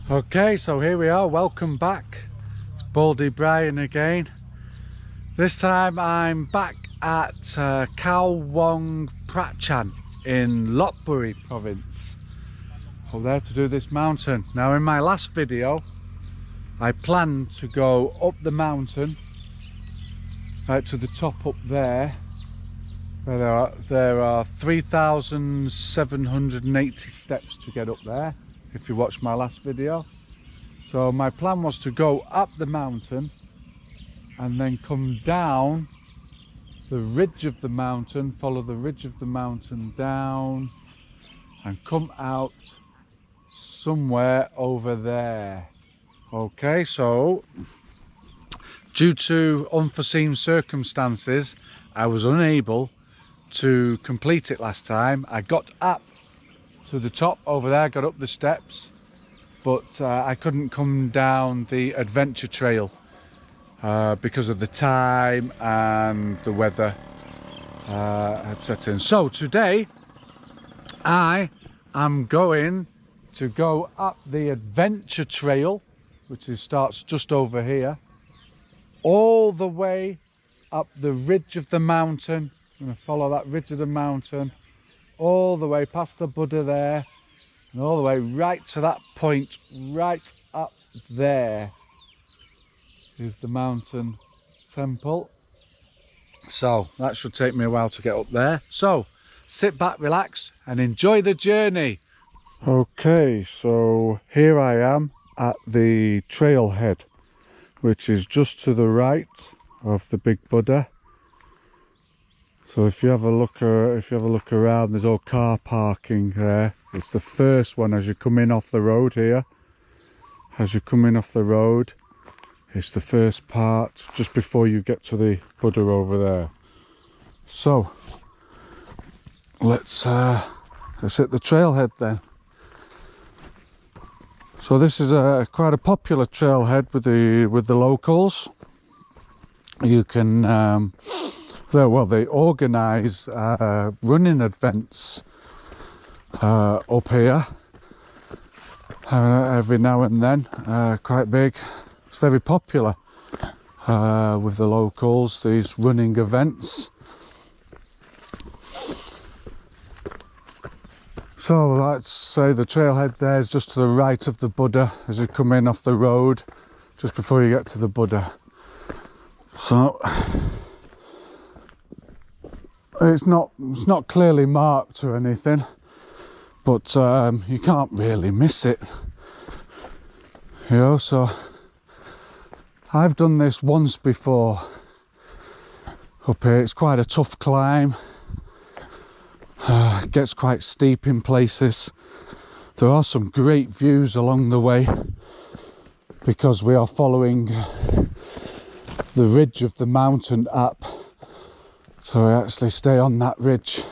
Okay, so here we are, welcome back. It's Baldy Brian again. This time I'm back at Khao Wong Prachan in LOPBURI province. Up there to do this mountain. Now in my last video I planned to go up the mountain right to the top up there, where there are 3,780 steps to get up there, if you watched my last video. So my plan was to go up the mountain and then come down the ridge of the mountain, follow the ridge of the mountain down and come out somewhere over there. Okay, so due to unforeseen circumstances I was unable to complete it last time. I got up to the top over there, got up the steps, but I couldn't come down the adventure trail because of the time and the weather had set in. So today I am going to go up the adventure trail, which starts just over here, all the way up the ridge of the mountain. I'm going to follow that ridge of the mountain all the way past the Buddha there and all the way right to that point right up there is the mountain temple. So that should take me a while to get up there. So sit back, relax and enjoy the journey. Okay, so here I am at the trailhead, which is just to the right of the big Buddha. So if you have a look around, there's all car parking there. It's the first one as you come in off the road here. As you come in off the road, it's the first part just before you get to the Buddha over there. So let's hit the trailhead then. So this is quite a popular trailhead with the locals. You can they organise running events up here every now and then, quite big. It's very popular with the locals, these running events. So let's say the trailhead there is just to the right of the Buddha as you come in off the road, just before you get to the Buddha. So it's not clearly marked or anything, but you can't really miss it, you know. So I've done this once before up here. It's quite a tough climb. It gets quite steep in places. There are some great views along the way because we are following the ridge of the mountain up. So we actually stay on that ridge.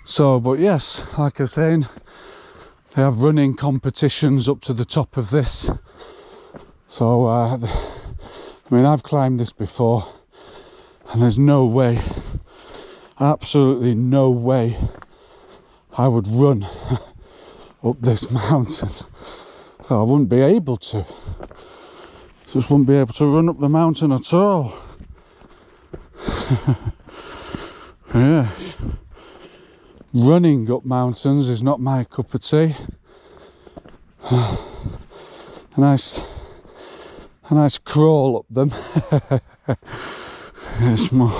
So, but yes, like I was saying, they have running competitions up to the top of this. So, I mean, I've climbed this before and there's no way, absolutely no way I would run up this mountain. I wouldn't be able to. Just wouldn't be able to run up the mountain at all. Yeah, running up mountains is not my cup of tea. A nice crawl up them. It's more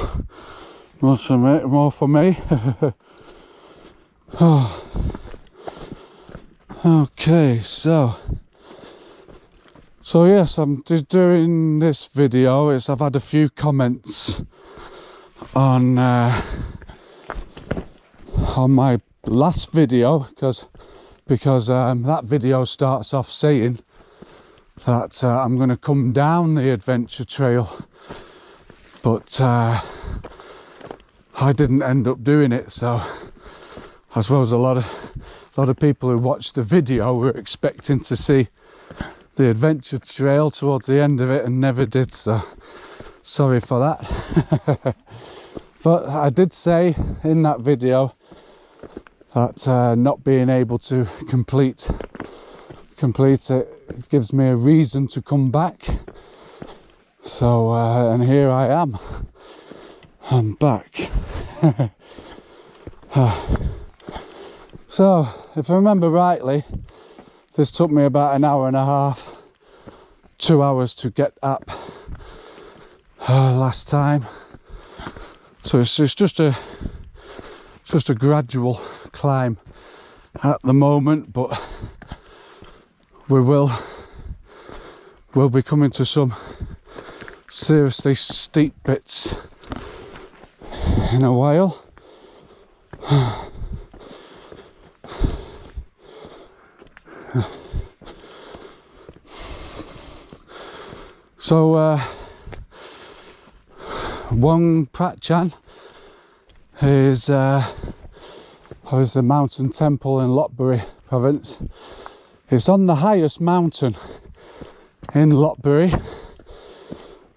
for me. Oh. Okay, so yes, I'm just doing this video. I've had a few comments on my last video because that video starts off saying that I'm going to come down the adventure trail, but I didn't end up doing it. So I suppose a lot of people who watched the video were expecting to see the adventure trail towards the end of it and never did, so sorry for that. But I did say in that video that not being able to complete it gives me a reason to come back. So and here I am, I'm back. So if I remember rightly, this took me about an hour and a half, 2 hours to get up last time. So it's just a gradual climb at the moment, but we'll be coming to some seriously steep bits in a while. So Wong Prat Chan is the mountain temple in LOPBURI province. It's on the highest mountain in LOPBURI.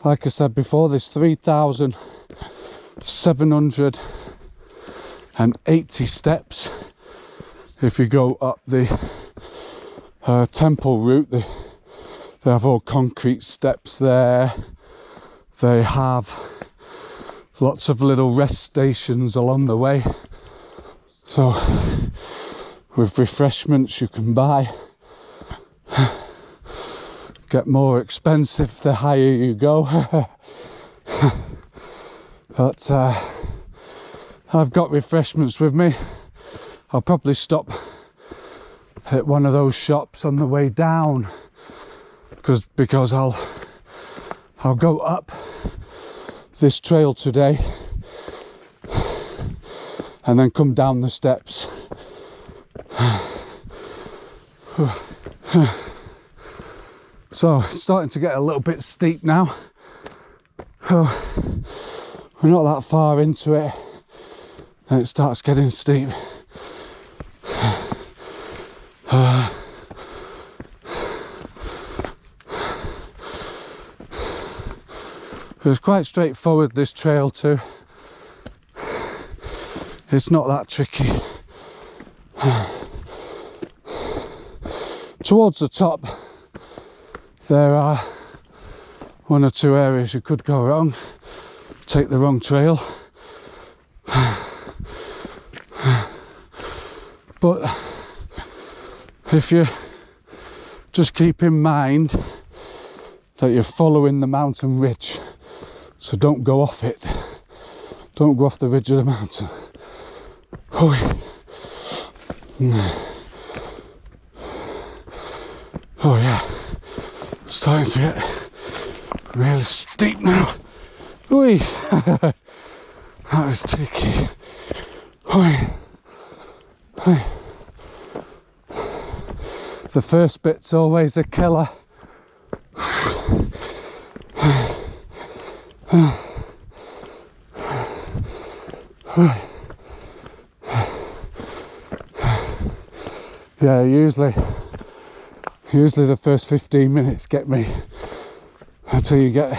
Like I said before, there's 3,780 steps. If you go up the temple route, they have all concrete steps there. They have lots of little rest stations along the way. So with refreshments you can buy. Get more expensive the higher you go. But I've got refreshments with me. I'll probably stop at one of those shops on the way down, because I'll go up this trail today and then come down the steps. So it's starting to get a little bit steep now. We're not that far into it, then it starts getting steep. It's quite straightforward, this trail too. It's not that tricky. Towards the top there are one or two areas you could go wrong, take the wrong trail. But if you just keep in mind that you're following the mountain ridge, so don't go off it, don't go off the ridge of the mountain. Oh yeah, starting to get really steep now. Oi. That was tricky. Oi. Oi. The first bit's always a killer. Yeah, usually the first 15 minutes get me until you get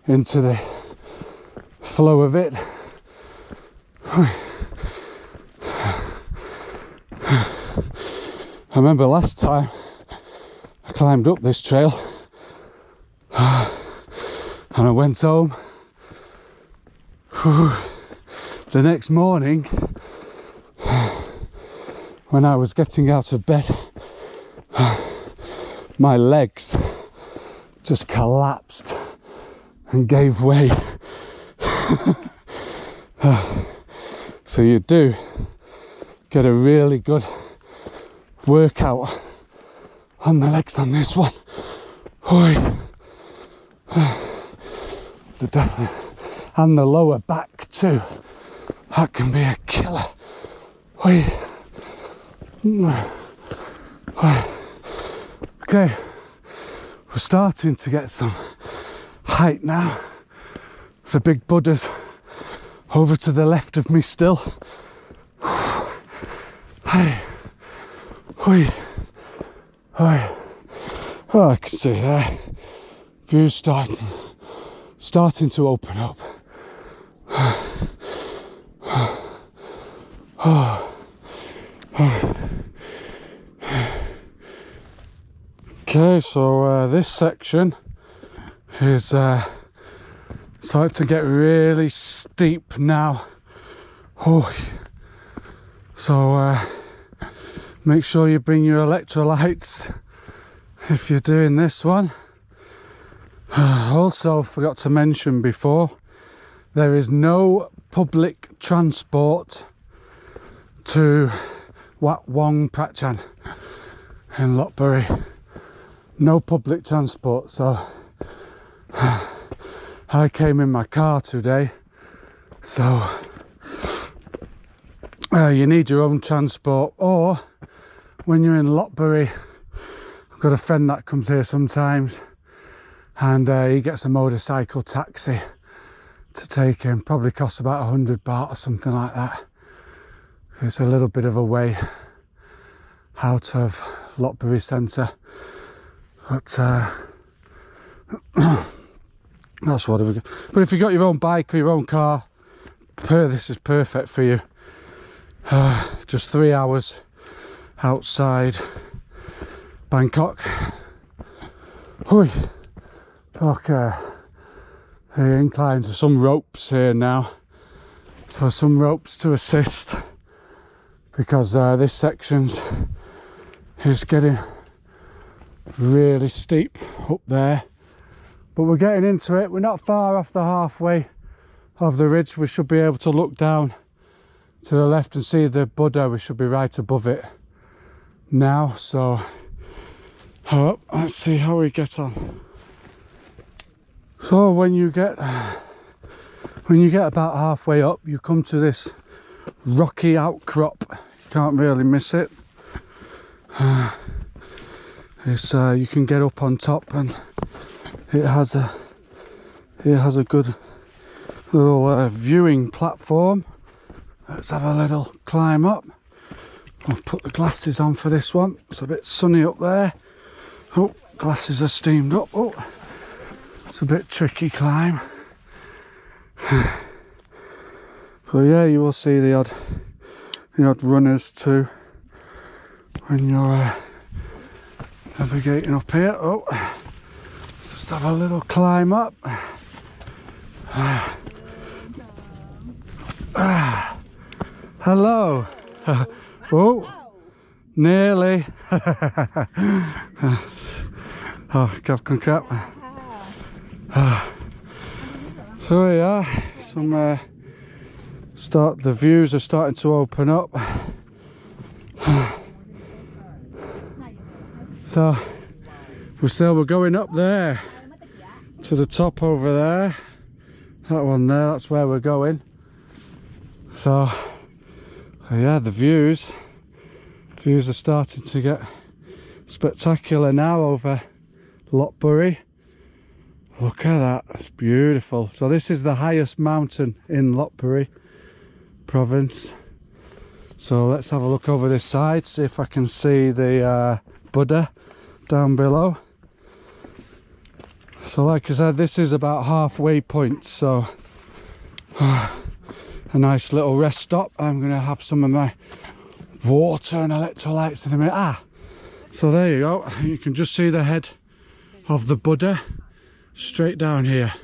into the flow of it. I remember last time I climbed up this trail and I went home. The next morning, when I was getting out of bed, my legs just collapsed and gave way. So you do get a really good workout on the legs on this one. And the lower back too, that can be a killer. Okay, we're starting to get some height now. The big Buddha's over to the left of me still. Oh, I can see there. View's starting to open up. Okay, so this section is starting to get really steep now. Oh, so make sure you bring your electrolytes if you're doing this one. Also, forgot to mention before, there is no public transport to Wat Wong Prachan in LOPBURI. No public transport, so I came in my car today. So you need your own transport, or when you're in LOPBURI, I've got a friend that comes here sometimes, and he gets a motorcycle taxi to take him. Probably costs about 100 baht or something like that. It's a little bit of a way out of LOPBURI centre, but that's what we got. But if you've got your own bike or your own car, this is perfect for you. Just 3 hours outside Bangkok. Oi. Okay, the inclines are some ropes here now, so some ropes to assist, because this section is getting really steep up there, but we're getting into it. We're not far off the halfway of the ridge. We should be able to look down to the left and see the Buddha. We should be right above it now, so let's see how we get on. So when you get about halfway up, you come to this rocky outcrop. You can't really miss it. You can get up on top, and it has a good little viewing platform. Let's have a little climb up. I'll put the glasses on for this one. It's a bit sunny up there. Oh, glasses are steamed up. Oh, it's a bit tricky climb. So yeah, you will see the odd runners too when you're navigating up here. Oh, let's just have a little climb up. Hello. Oh, nearly. Oh, cap con cap. So yeah, the views are starting to open up. So we're going up there to the top over there. That one there, that's where we're going. So yeah, the views are starting to get spectacular now over LOPBURI. Look at that, it's beautiful. So this is the highest mountain in LOPBURI province. So let's have a look over this side, see if I can see the Buddha down below. So like I said, this is about halfway point, so a nice little rest stop. I'm gonna have some of my water and electrolytes in a minute. So there you go, you can just see the head of the Buddha straight down here.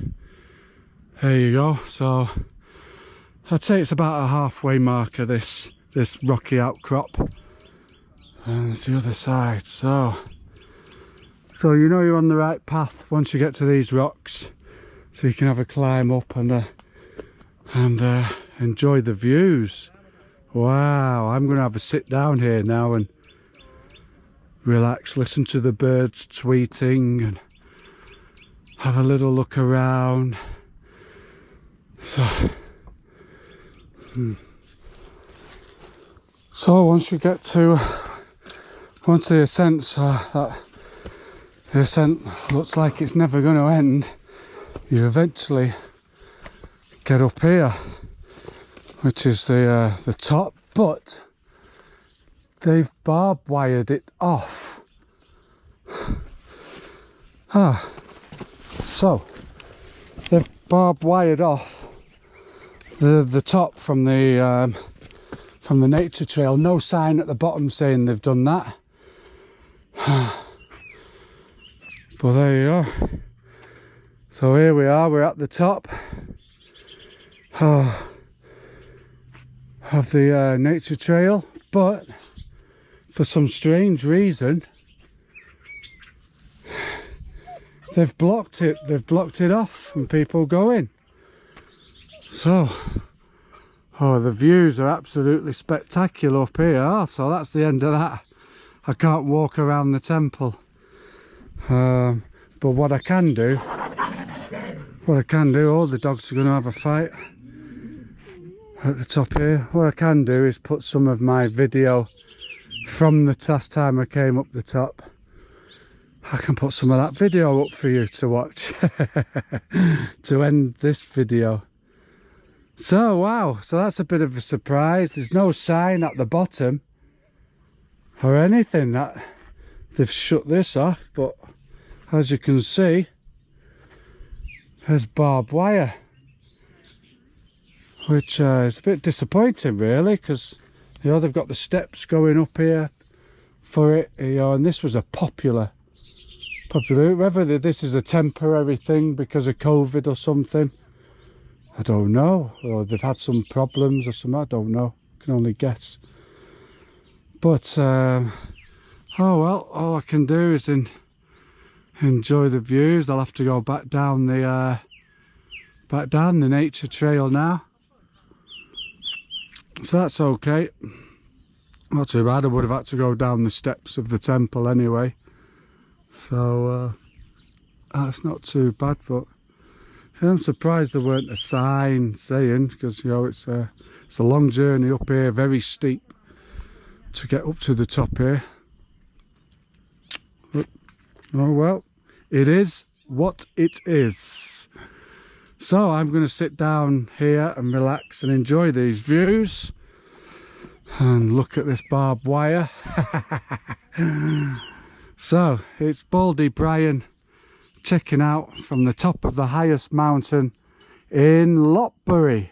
There you go. So I'd say it's about a halfway marker, this rocky outcrop. And it's the other side. So you know you're on the right path once you get to these rocks, so you can have a climb up and enjoy the views. Wow, I'm gonna have a sit down here now and relax, listen to the birds tweeting and have a little look around. So once you get to the ascent, that the ascent looks like it's never going to end, you eventually get up here, which is the top, but they've barbed wired it off. So they've barbed wired off the top from the from the nature trail. No sign at the bottom saying they've done that. But there you go. So here we are, we're at the top of the nature trail, but for some strange reason they've blocked it off from people going. So the views are absolutely spectacular up here. So that's the end of that. I can't walk around the temple, but what I can do, all the dogs are going to have a fight at the top here. What I can do is put some of my video from the last time I came up the top. I can put some of that video up for you to watch to end this video. So wow, so that's a bit of a surprise. There's no sign at the bottom or anything that they've shut this off, but as you can see, there's barbed wire, which is a bit disappointing really, because you know they've got the steps going up here for it, you know, and this was a popular, whether this is a temporary thing because of COVID or something, I don't know, or they've had some problems or something, I don't know, I can only guess. But oh well, all I can do is enjoy the views. I'll have to go back down the nature trail now, so that's okay, not too bad. I would have had to go down the steps of the temple anyway, so that's not too bad. But I'm surprised there weren't a sign saying, because you know it's a long journey up here, very steep to get up to the top here. But, oh well, it is what it is. So I'm going to sit down here and relax and enjoy these views and look at this barbed wire. So it's Baldy Brian checking out from the top of the highest mountain in LOPBURI.